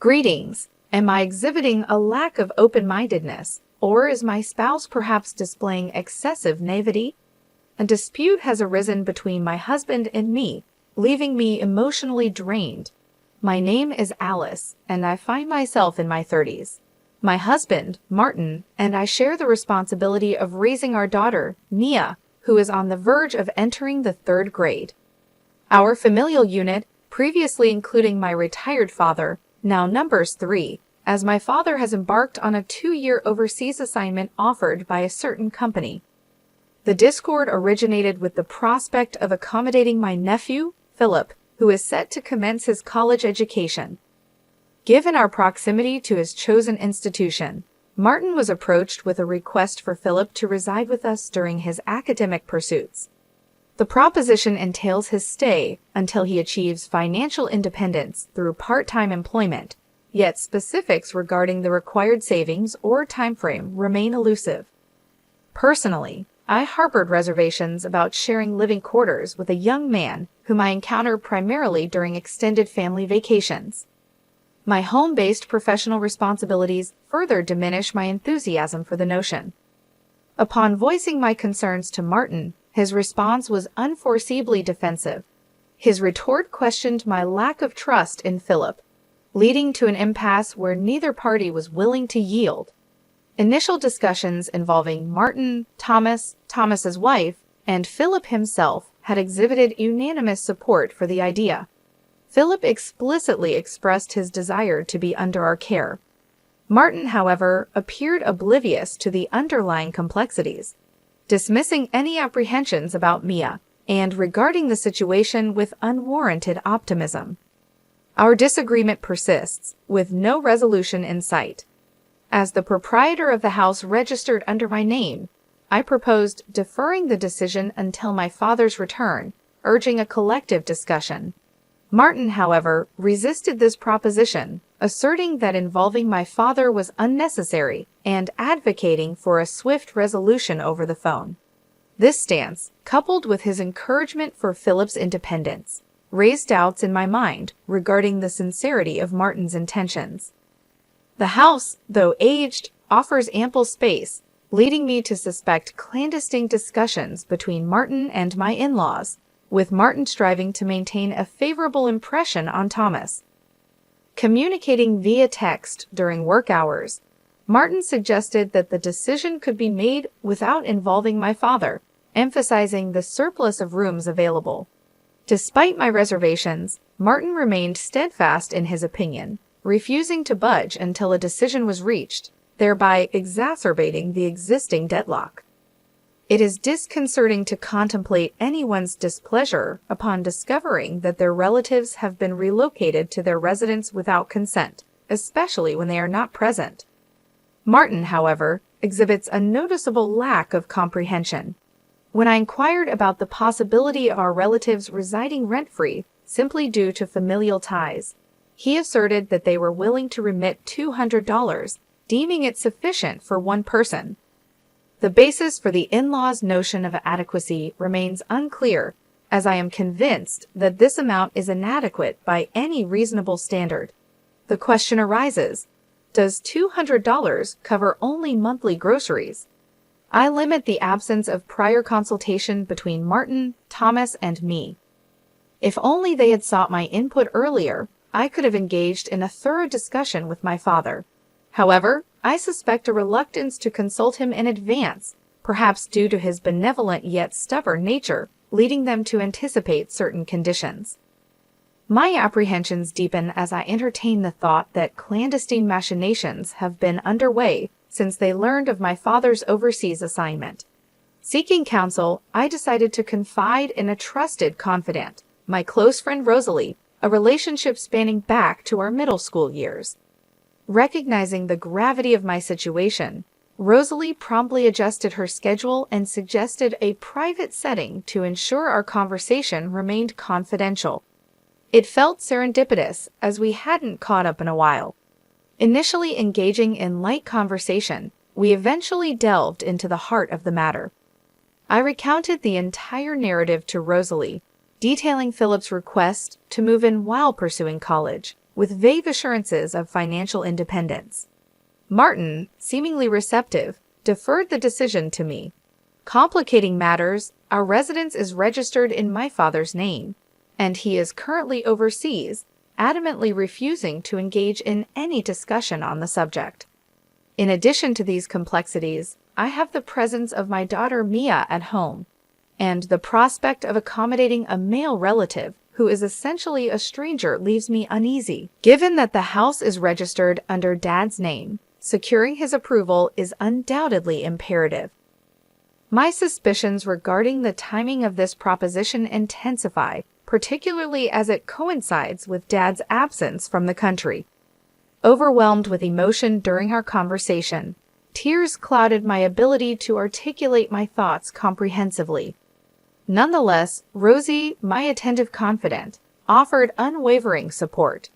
Greetings. Am I exhibiting a lack of open-mindedness, or is my spouse perhaps displaying excessive naivety? A dispute has arisen between my husband and me, leaving me emotionally drained. My name is Alice, and I find myself in my 30s. My husband, Martin, and I share the responsibility of raising our daughter, Mia, who is on the verge of entering the 3rd grade. Our familial unit, previously including my retired father, now numbers 3, as my father has embarked on a 2-year overseas assignment offered by a certain company. The discord originated with the prospect of accommodating my nephew, Philip, who is set to commence his college education. Given our proximity to his chosen institution, Martin was approached with a request for Philip to reside with us during his academic pursuits. The proposition entails his stay until he achieves financial independence through part-time employment, yet specifics regarding the required savings or timeframe remain elusive. Personally, I harbored reservations about sharing living quarters with a young man whom I encounter primarily during extended family vacations. My home-based professional responsibilities further diminish my enthusiasm for the notion. Upon voicing my concerns to Martin, his response was unforeseeably defensive. His retort questioned my lack of trust in Philip, leading to an impasse where neither party was willing to yield. Initial discussions involving Martin, Thomas's wife, and Philip himself had exhibited unanimous support for the idea. Philip explicitly expressed his desire to be under our care. Martin, however, appeared oblivious to the underlying complexities, dismissing any apprehensions about Mia and regarding the situation with unwarranted optimism. Our disagreement persists, with no resolution in sight. As the proprietor of the house registered under my name, I proposed deferring the decision until my father's return, urging a collective discussion. Martin, however, resisted this proposition, asserting that involving my father was unnecessary and advocating for a swift resolution over the phone. This stance, coupled with his encouragement for Philip's independence, raised doubts in my mind regarding the sincerity of Martin's intentions. The house, though aged, offers ample space, leading me to suspect clandestine discussions between Martin and my in-laws, with Martin striving to maintain a favorable impression on Thomas. Communicating via text during work hours, Martin suggested that the decision could be made without involving my father, emphasizing the surplus of rooms available. Despite my reservations, Martin remained steadfast in his opinion, refusing to budge until a decision was reached, thereby exacerbating the existing deadlock. It is disconcerting to contemplate anyone's displeasure upon discovering that their relatives have been relocated to their residence without consent, especially when they are not present. Martin, however, exhibits a noticeable lack of comprehension. When I inquired about the possibility of our relatives residing rent-free simply due to familial ties, he asserted that they were willing to remit $200, deeming it sufficient for one person. The basis for the in-laws' notion of adequacy remains unclear, as I am convinced that this amount is inadequate by any reasonable standard. The question arises, does $200 cover only monthly groceries? I limit the absence of prior consultation between Martin, Thomas, and me. If only they had sought my input earlier, I could have engaged in a thorough discussion with my father. However, I suspect a reluctance to consult him in advance, perhaps due to his benevolent yet stubborn nature, leading them to anticipate certain conditions. My apprehensions deepen as I entertain the thought that clandestine machinations have been underway since they learned of my father's overseas assignment. Seeking counsel, I decided to confide in a trusted confidant, my close friend Rosalie, a relationship spanning back to our middle school years. Recognizing the gravity of my situation, Rosalie promptly adjusted her schedule and suggested a private setting to ensure our conversation remained confidential. It felt serendipitous, as we hadn't caught up in a while. Initially engaging in light conversation, we eventually delved into the heart of the matter. I recounted the entire narrative to Rosalie, detailing Philip's request to move in while pursuing college, with vague assurances of financial independence. Martin, seemingly receptive, deferred the decision to me. Complicating matters, our residence is registered in my father's name, and he is currently overseas, adamantly refusing to engage in any discussion on the subject. In addition to these complexities, I have the presence of my daughter Mia at home, and the prospect of accommodating a male relative who is essentially a stranger leaves me uneasy. Given that the house is registered under Dad's name, securing his approval is undoubtedly imperative. My suspicions regarding the timing of this proposition intensify, particularly as it coincides with Dad's absence from the country. Overwhelmed with emotion during our conversation, tears clouded my ability to articulate my thoughts comprehensively. Nonetheless, Rosie, my attentive confidant, offered unwavering support.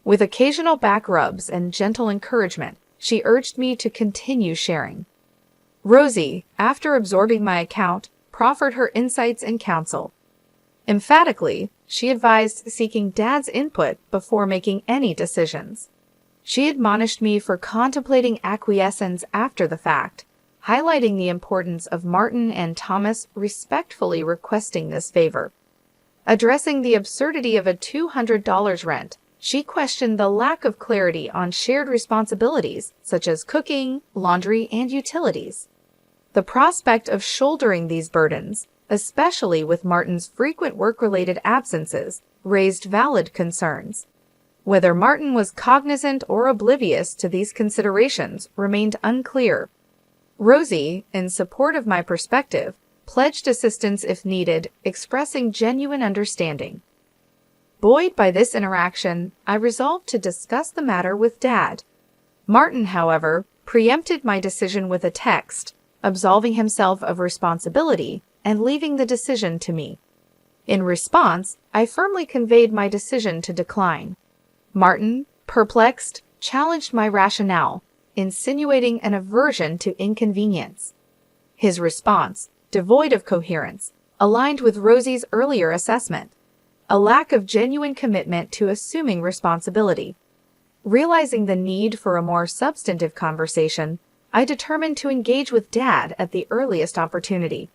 With occasional back rubs and gentle encouragement, she urged me to continue sharing. Rosie, after absorbing my account, proffered her insights and counsel. Emphatically, she advised seeking Dad's input before making any decisions. She admonished me for contemplating acquiescence after the fact, highlighting the importance of Martin and Thomas respectfully requesting this favor. Addressing the absurdity of a $200 rent, she questioned the lack of clarity on shared responsibilities such as cooking, laundry, and utilities. The prospect of shouldering these burdens, especially with Martin's frequent work-related absences, raised valid concerns. Whether Martin was cognizant or oblivious to these considerations remained unclear. Rosie, in support of my perspective, pledged assistance if needed, expressing genuine understanding. Buoyed by this interaction, I resolved to discuss the matter with Dad. Martin, however, preempted my decision with a text, absolving himself of responsibility and leaving the decision to me. In response, I firmly conveyed my decision to decline. Martin, perplexed, challenged my rationale, insinuating an aversion to inconvenience. His response, devoid of coherence, aligned with Rosie's earlier assessment, a lack of genuine commitment to assuming responsibility. Realizing the need for a more substantive conversation, I determined to engage with Dad at the earliest opportunity.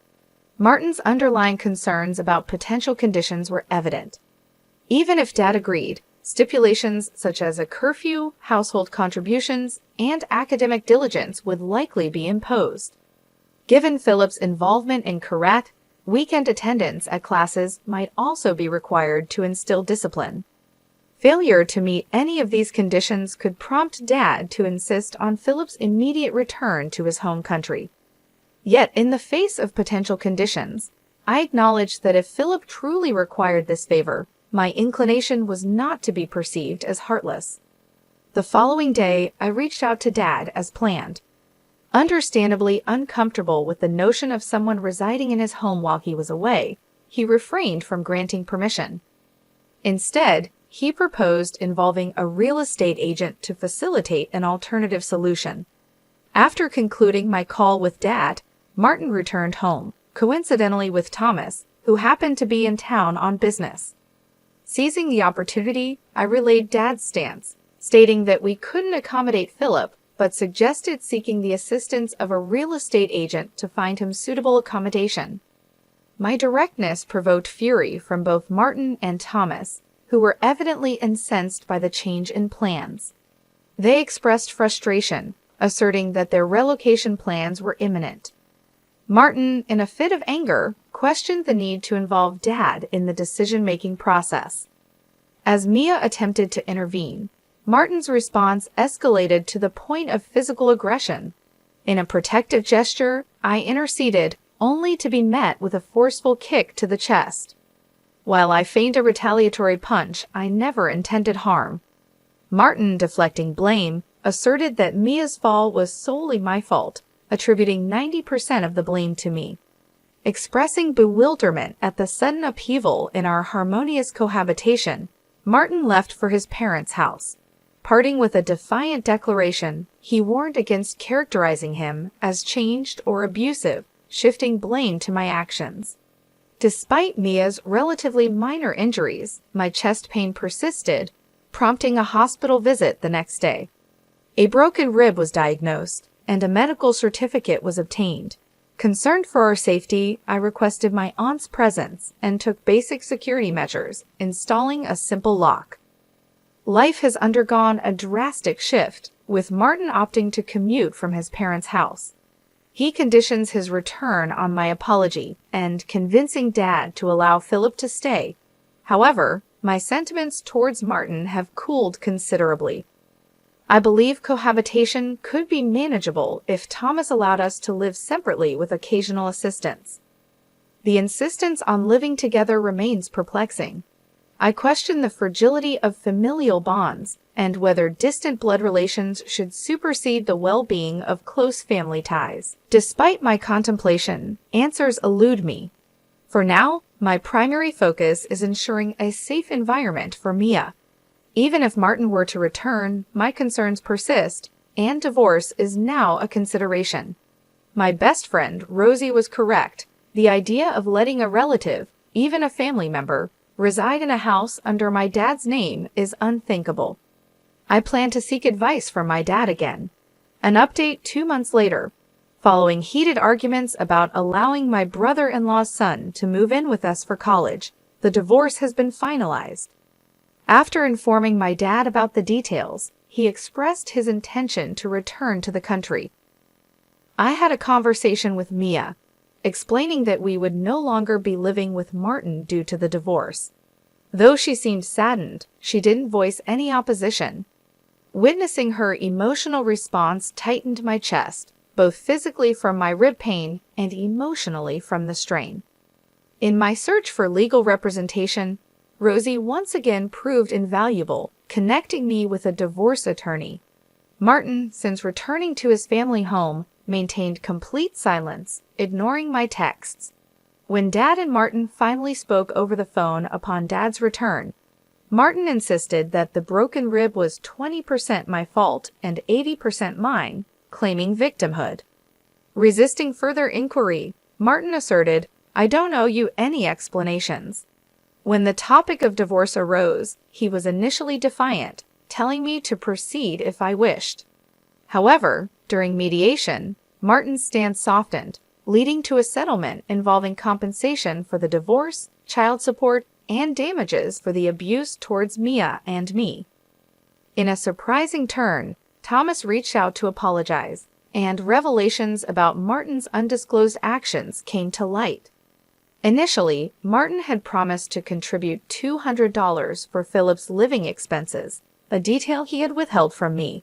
Martin's underlying concerns about potential conditions were evident. Even if Dad agreed, stipulations such as a curfew, household contributions, and academic diligence would likely be imposed. Given Philip's involvement in karate, weekend attendance at classes might also be required to instill discipline. Failure to meet any of these conditions could prompt Dad to insist on Philip's immediate return to his home country. Yet, in the face of potential conditions, I acknowledged that if Philip truly required this favor, my inclination was not to be perceived as heartless. The following day, I reached out to Dad as planned. Understandably uncomfortable with the notion of someone residing in his home while he was away, he refrained from granting permission. Instead, he proposed involving a real estate agent to facilitate an alternative solution. After concluding my call with Dad, Martin returned home, coincidentally with Thomas, who happened to be in town on business. Seizing the opportunity, I relayed Dad's stance, stating that we couldn't accommodate Philip, but suggested seeking the assistance of a real estate agent to find him suitable accommodation. My directness provoked fury from both Martin and Thomas, who were evidently incensed by the change in plans. They expressed frustration, asserting that their relocation plans were imminent. Martin, in a fit of anger, questioned the need to involve Dad in the decision-making process. As Mia attempted to intervene, Martin's response escalated to the point of physical aggression. In a protective gesture, I interceded, only to be met with a forceful kick to the chest. While I feigned a retaliatory punch, I never intended harm. Martin, deflecting blame, asserted that Mia's fall was solely my fault, attributing 90% of the blame to me. Expressing bewilderment at the sudden upheaval in our harmonious cohabitation, Martin left for his parents' house. Parting with a defiant declaration, he warned against characterizing him as changed or abusive, shifting blame to my actions. Despite Mia's relatively minor injuries, my chest pain persisted, prompting a hospital visit the next day. A broken rib was diagnosed, and a medical certificate was obtained. Concerned for our safety, I requested my aunt's presence and took basic security measures, installing a simple lock. Life has undergone a drastic shift, with Martin opting to commute from his parents' house. He conditions his return on my apology and convincing Dad to allow Philip to stay. However, my sentiments towards Martin have cooled considerably. I believe cohabitation could be manageable if Thomas allowed us to live separately with occasional assistance. The insistence on living together remains perplexing. I question the fragility of familial bonds and whether distant blood relations should supersede the well-being of close family ties. Despite my contemplation, answers elude me. For now, my primary focus is ensuring a safe environment for Mia. Even if Martin were to return, my concerns persist, and divorce is now a consideration. My best friend, Rosie, was correct. The idea of letting a relative, even a family member, reside in a house under my dad's name is unthinkable. I plan to seek advice from my dad again. An update 2 months later. Following heated arguments about allowing my brother-in-law's son to move in with us for college, the divorce has been finalized. After informing my dad about the details, he expressed his intention to return to the country. I had a conversation with Mia, explaining that we would no longer be living with Martin due to the divorce. Though she seemed saddened, she didn't voice any opposition. Witnessing her emotional response tightened my chest, both physically from my rib pain and emotionally from the strain. In my search for legal representation, Rosie once again proved invaluable, connecting me with a divorce attorney. Martin, since returning to his family home, maintained complete silence, ignoring my texts. When Dad and Martin finally spoke over the phone upon Dad's return, Martin insisted that the broken rib was 20% my fault and 80% mine, claiming victimhood. Resisting further inquiry, Martin asserted, "I don't owe you any explanations." When the topic of divorce arose, he was initially defiant, telling me to proceed if I wished. However, during mediation, Martin's stance softened, leading to a settlement involving compensation for the divorce, child support, and damages for the abuse towards Mia and me. In a surprising turn, Thomas reached out to apologize, and revelations about Martin's undisclosed actions came to light. Initially, Martin had promised to contribute $200 for Philip's living expenses, a detail he had withheld from me.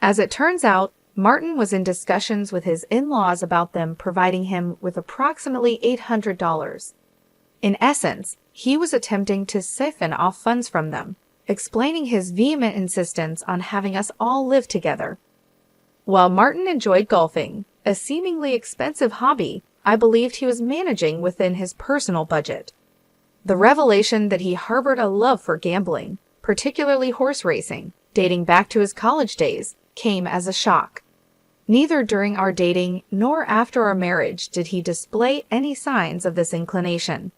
As it turns out, Martin was in discussions with his in-laws about them providing him with approximately $800. In essence, he was attempting to siphon off funds from them, explaining his vehement insistence on having us all live together. While Martin enjoyed golfing, a seemingly expensive hobby, I believed he was managing within his personal budget. The revelation that he harbored a love for gambling, particularly horse racing, dating back to his college days, came as a shock. Neither during our dating nor after our marriage did he display any signs of this inclination.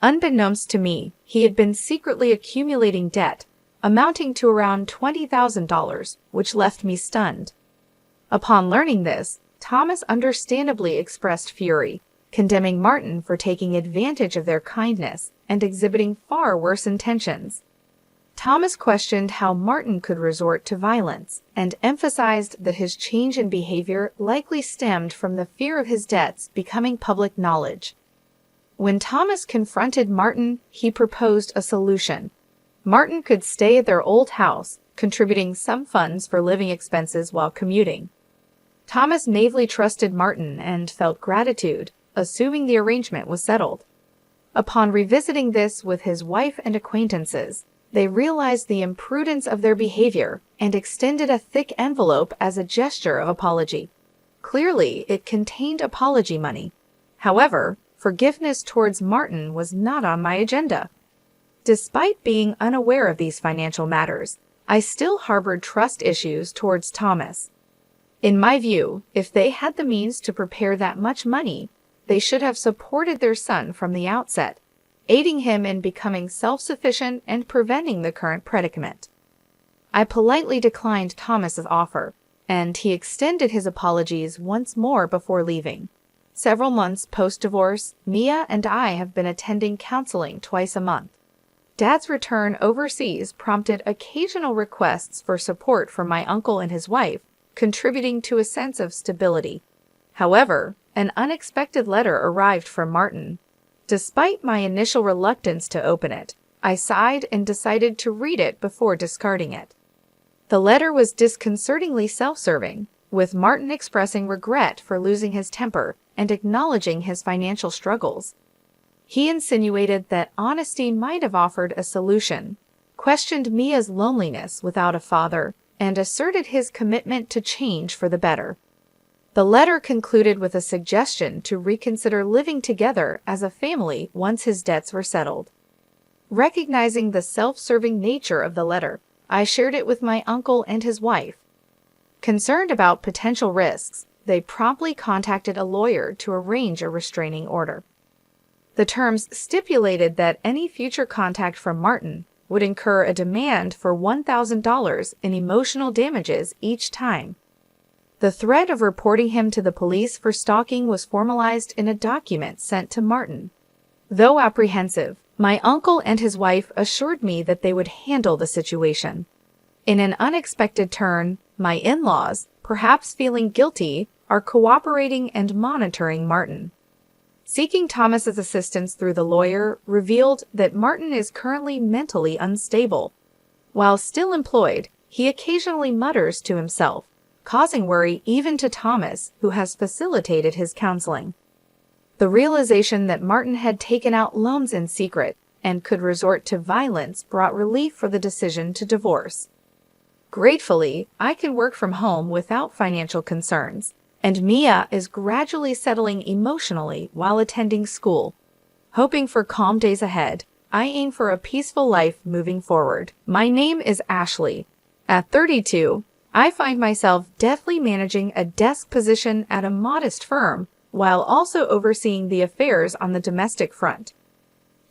Unbeknownst to me, he had been secretly accumulating debt, amounting to around $20,000, which left me stunned. Upon learning this, Thomas understandably expressed fury, condemning Martin for taking advantage of their kindness and exhibiting far worse intentions. Thomas questioned how Martin could resort to violence and emphasized that his change in behavior likely stemmed from the fear of his debts becoming public knowledge. When Thomas confronted Martin, he proposed a solution. Martin could stay at their old house, contributing some funds for living expenses while commuting. Thomas naively trusted Martin and felt gratitude, assuming the arrangement was settled. Upon revisiting this with his wife and acquaintances, they realized the imprudence of their behavior and extended a thick envelope as a gesture of apology. Clearly, it contained apology money. However, forgiveness towards Martin was not on my agenda. Despite being unaware of these financial matters, I still harbored trust issues towards Thomas. In my view, if they had the means to prepare that much money, they should have supported their son from the outset. aiding him in becoming self-sufficient and preventing the current predicament. I politely declined Thomas's offer, and he extended his apologies once more before leaving. Several months post-divorce, Mia and I have been attending counseling twice a month. Dad's return overseas prompted occasional requests for support from my uncle and his wife, contributing to a sense of stability. However, an unexpected letter arrived from Martin. Despite my initial reluctance to open it, I sighed and decided to read it before discarding it. The letter was disconcertingly self-serving, with Martin expressing regret for losing his temper and acknowledging his financial struggles. He insinuated that honesty might have offered a solution, questioned Mia's loneliness without a father, and asserted his commitment to change for the better. The letter concluded with a suggestion to reconsider living together as a family once his debts were settled. Recognizing the self-serving nature of the letter, I shared it with my uncle and his wife. Concerned about potential risks, they promptly contacted a lawyer to arrange a restraining order. The terms stipulated that any future contact from Martin would incur a demand for $1,000 in emotional damages each time. The threat of reporting him to the police for stalking was formalized in a document sent to Martin. Though apprehensive, my uncle and his wife assured me that they would handle the situation. In an unexpected turn, my in-laws, perhaps feeling guilty, are cooperating and monitoring Martin. Seeking Thomas's assistance through the lawyer revealed that Martin is currently mentally unstable. While still employed, he occasionally mutters to himself, causing worry even to Thomas, who has facilitated his counseling. The realization that Martin had taken out loans in secret and could resort to violence brought relief for the decision to divorce. Gratefully, I can work from home without financial concerns, and Mia is gradually settling emotionally while attending school. Hoping for calm days ahead, I aim for a peaceful life moving forward. My name is Ashley. At 32, I find myself deftly managing a desk position at a modest firm while also overseeing the affairs on the domestic front.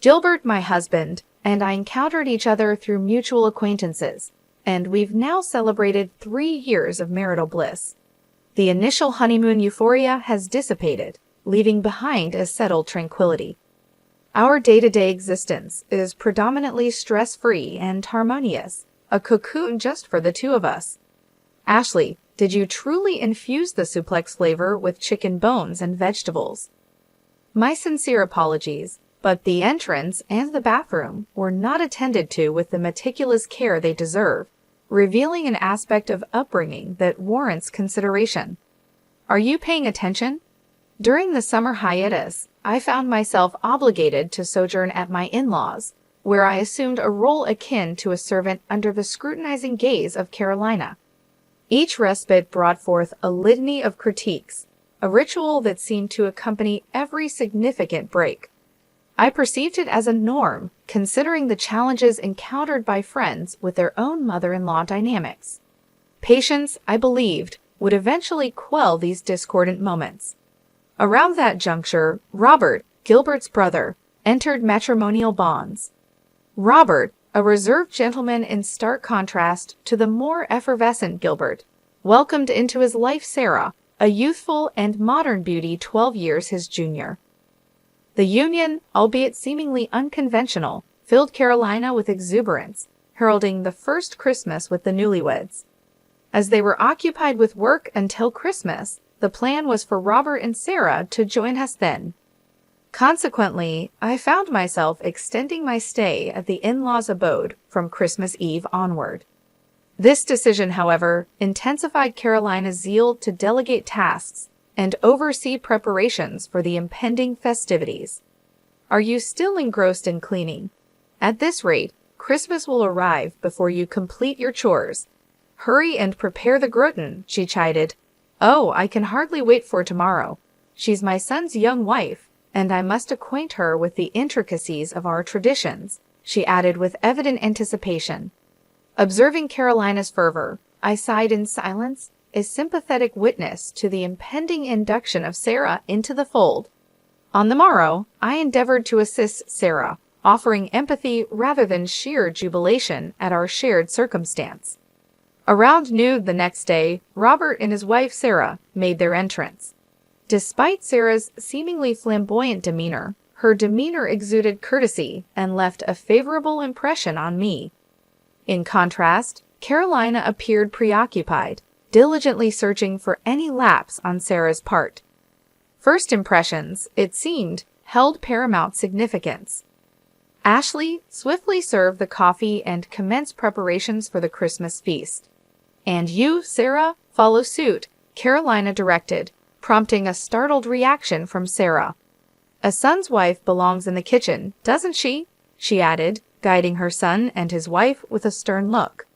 Gilbert, my husband, and I encountered each other through mutual acquaintances, and we've now celebrated 3 years of marital bliss. The initial honeymoon euphoria has dissipated, leaving behind a settled tranquility. Our day-to-day existence is predominantly stress-free and harmonious, a cocoon just for the two of us. Ashley, did you truly infuse the suplex flavor with chicken bones and vegetables? My sincere apologies, but the entrance and the bathroom were not attended to with the meticulous care they deserve, revealing an aspect of upbringing that warrants consideration. Are you paying attention? During the summer hiatus, I found myself obligated to sojourn at my in-laws, where I assumed a role akin to a servant under the scrutinizing gaze of Carolina. Each respite brought forth a litany of critiques, a ritual that seemed to accompany every significant break. I perceived it as a norm, considering the challenges encountered by friends with their own mother-in-law dynamics. Patience, I believed, would eventually quell these discordant moments. Around that juncture, Robert, Gilbert's brother, entered matrimonial bonds. Robert, a reserved gentleman in stark contrast to the more effervescent Gilbert, welcomed into his life Sarah, a youthful and modern beauty 12 years his junior. The union, albeit seemingly unconventional, filled Carolina with exuberance, heralding the first Christmas with the newlyweds. As they were occupied with work until Christmas, the plan was for Robert and Sarah to join us then. Consequently, I found myself extending my stay at the in-laws' abode from Christmas Eve onward. This decision, however, intensified Carolina's zeal to delegate tasks and oversee preparations for the impending festivities. Are you still engrossed in cleaning? At this rate, Christmas will arrive before you complete your chores. Hurry and prepare the gratin, she chided. Oh, I can hardly wait for tomorrow. She's my son's young wife, and I must acquaint her with the intricacies of our traditions, she added with evident anticipation. Observing Carolina's fervor, I sighed in silence, a sympathetic witness to the impending induction of Sarah into the fold. On the morrow, I endeavored to assist Sarah, offering empathy rather than sheer jubilation at our shared circumstance. Around noon the next day, Robert and his wife Sarah made their entrance. Despite Sarah's seemingly flamboyant demeanor, her demeanor exuded courtesy and left a favorable impression on me. In contrast, Carolina appeared preoccupied, diligently searching for any lapse on Sarah's part. First impressions, it seemed, held paramount significance. Ashley swiftly served the coffee and commenced preparations for the Christmas feast. "And you, Sarah, follow suit," Carolina directed, prompting a startled reaction from Sarah. "A son's wife belongs in the kitchen, doesn't she?" she added, guiding her son and his wife with a stern look.